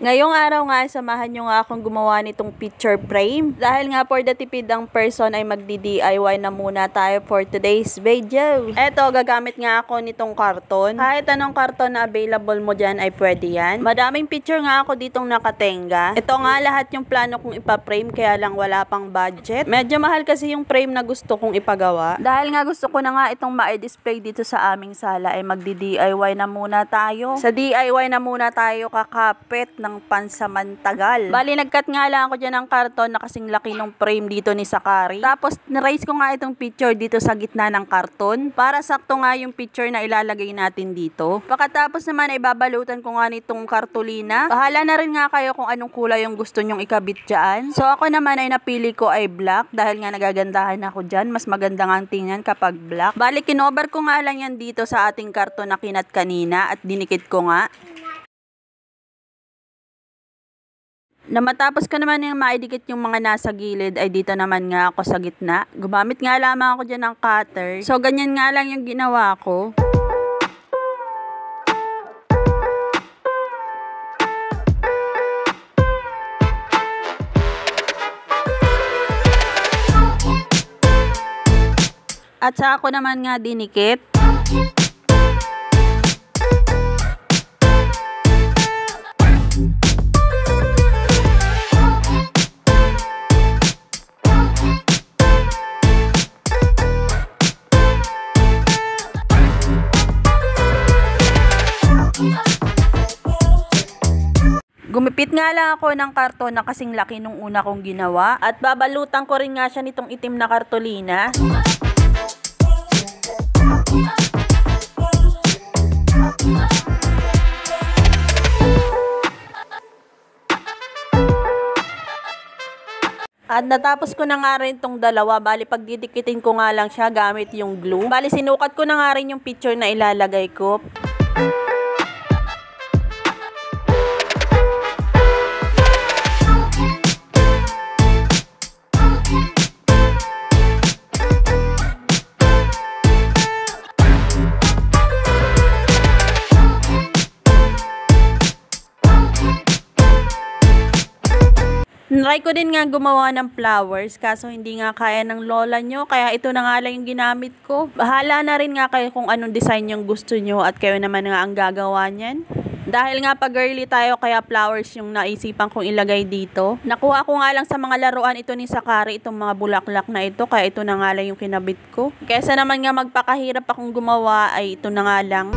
Ngayong araw nga, samahan nyo nga akong gumawa nitong picture frame. Dahil nga for the tipid ang person ay magdi-DIY na muna tayo for today's video. Eto, gagamit nga ako nitong karton. Kahit anong karton na available mo dyan ay pwede yan. Madaming picture nga ako ditong nakatenga. Ito nga lahat yung plano kong ipa-frame, kaya lang wala pang budget. Medyo mahal kasi yung frame na gusto kong ipagawa. Dahil nga gusto ko na nga itong ma-display dito sa aming sala ay magdi-DIY na muna tayo. Sa DIY na muna tayo kakapit ng pansamantagal. Bali, nagkat nga lang ako dyan ng karton na kasing laki ng frame dito ni Sakari. Tapos, niraise ko nga itong picture dito sa gitna ng karton para sakto nga yung picture na ilalagay natin dito. Pagkatapos naman ay babalutan ko nga nitong kartolina. Bahala na rin nga kayo kung anong kulay yung gusto nyong ikabit dyan. So, ako naman ay napili ko ay black dahil nga nagagandahan ako dyan. Mas maganda nga ang tingnan kapag black. Bali, kinover ko nga lang yan dito sa ating karton na kinat kanina at dinikit ko nga. Na matapos ko naman yung maidikit yung mga nasa gilid ay dito naman nga ako sa gitna. Gumamit nga lamang ako dyan ng cutter. So ganyan nga lang yung ginawa ko. At sa ako naman nga dinikit. Gumipit nga lang ako ng karton na kasing laki nung una kong ginawa. At babalutan ko rin nga siya nitong itim na kartolina. At natapos ko na nga rin itong dalawa. Bali, pag didikitin ko nga lang siya gamit yung glue. Bali, sinukat ko na nga rin yung picture na ilalagay ko. Try ko din nga gumawa ng flowers kaso hindi nga kaya ng lola nyo, kaya ito na nga lang yung ginamit ko. Bahala na rin nga kayo kung anong design yung gusto nyo at kayo naman nga ang gagawa nyan. Dahil nga pag girly tayo kaya flowers yung naisipan kong ilagay dito. Nakuha ko nga lang sa mga laruan ito ni Sakari, itong mga bulaklak na ito, kaya ito na nga lang yung kinabit ko. Kaysa naman nga magpakahirap akong gumawa ay ito na nga lang.